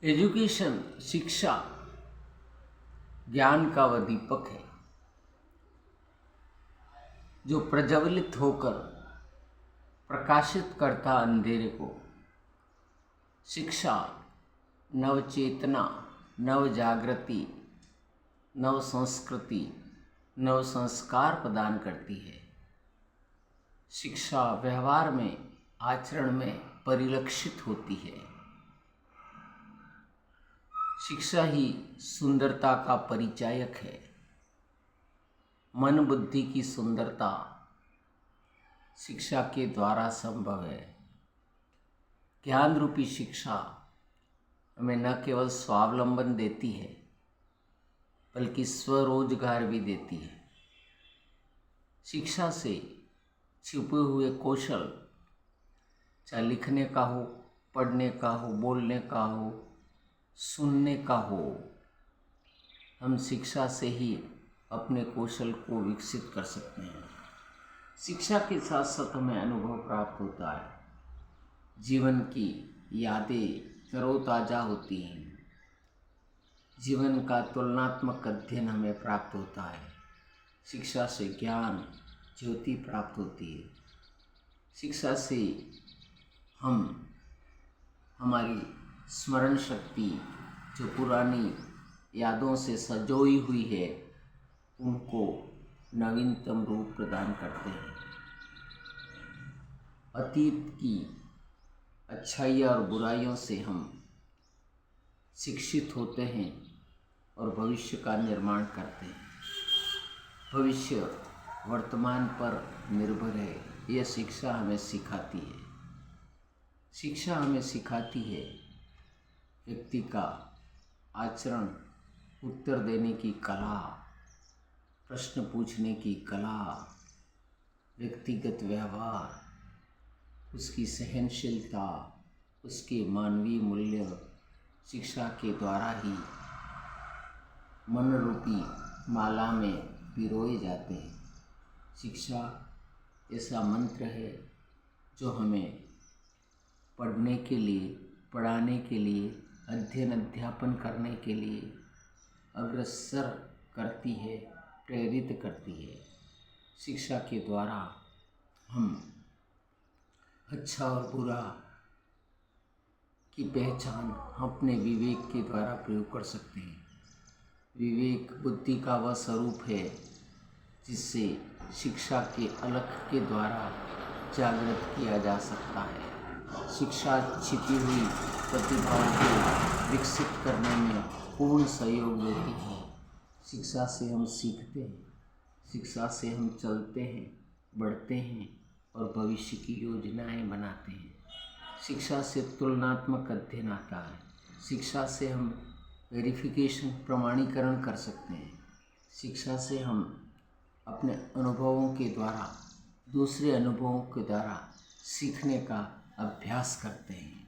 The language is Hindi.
एजुकेशन शिक्षा ज्ञान का वह दीपक है जो प्रज्वलित होकर प्रकाशित करता अंधेरे को। शिक्षा नव चेतना, नव जागृति, नव संस्कृति, नव संस्कार प्रदान करती है। शिक्षा व्यवहार में, आचरण में परिलक्षित होती है। शिक्षा ही सुंदरता का परिचायक है। मन बुद्धि की सुंदरता शिक्षा के द्वारा संभव है। ज्ञान रूपी शिक्षा हमें न केवल स्वावलंबन देती है बल्कि स्वरोजगार भी देती है। शिक्षा से छिपे हुए कौशल, चाहे लिखने का हो, पढ़ने का हो, बोलने का हो, सुनने का हो, हम शिक्षा से ही अपने कौशल को विकसित कर सकते हैं। शिक्षा के साथ साथ हमें अनुभव प्राप्त होता है। जीवन की यादें तरोताज़ा होती हैं। जीवन का तुलनात्मक अध्ययन हमें प्राप्त होता है। शिक्षा से ज्ञान ज्योति प्राप्त होती है। शिक्षा से हम हमारी स्मरण शक्ति जो पुरानी यादों से सजोई हुई है उनको नवीनतम रूप प्रदान करते हैं। अतीत की अच्छाइयाँ और बुराइयों से हम शिक्षित होते हैं और भविष्य का निर्माण करते हैं। भविष्य वर्तमान पर निर्भर है, यह शिक्षा हमें सिखाती है। शिक्षा हमें सिखाती है व्यक्ति का आचरण, उत्तर देने की कला, प्रश्न पूछने की कला, व्यक्तिगत व्यवहार, उसकी सहनशीलता, उसके मानवीय मूल्य शिक्षा के द्वारा ही मन रूपी माला में पिरोए जाते हैं। शिक्षा ऐसा मंत्र है जो हमें पढ़ने के लिए, पढ़ाने के लिए, अध्ययन अध्यापन करने के लिए अग्रसर करती है, प्रेरित करती है। शिक्षा के द्वारा हम अच्छा और बुरा की पहचान अपने विवेक के द्वारा प्रयोग कर सकते हैं। विवेक बुद्धि का वह स्वरूप है जिससे शिक्षा के अलख के द्वारा जागृत किया जा सकता है। शिक्षा छिपी हुई प्रतिभाओं को विकसित करने में पूर्ण सहयोग देती है। शिक्षा से हम सीखते हैं, शिक्षा से हम चलते हैं, बढ़ते हैं और भविष्य की योजनाएं बनाते हैं। शिक्षा से तुलनात्मक अध्ययन आता है। शिक्षा से हम वेरिफिकेशन, प्रमाणीकरण कर सकते हैं। शिक्षा से हम अपने अनुभवों के द्वारा, दूसरे अनुभवों के द्वारा सीखने का अभ्यास करते हैं।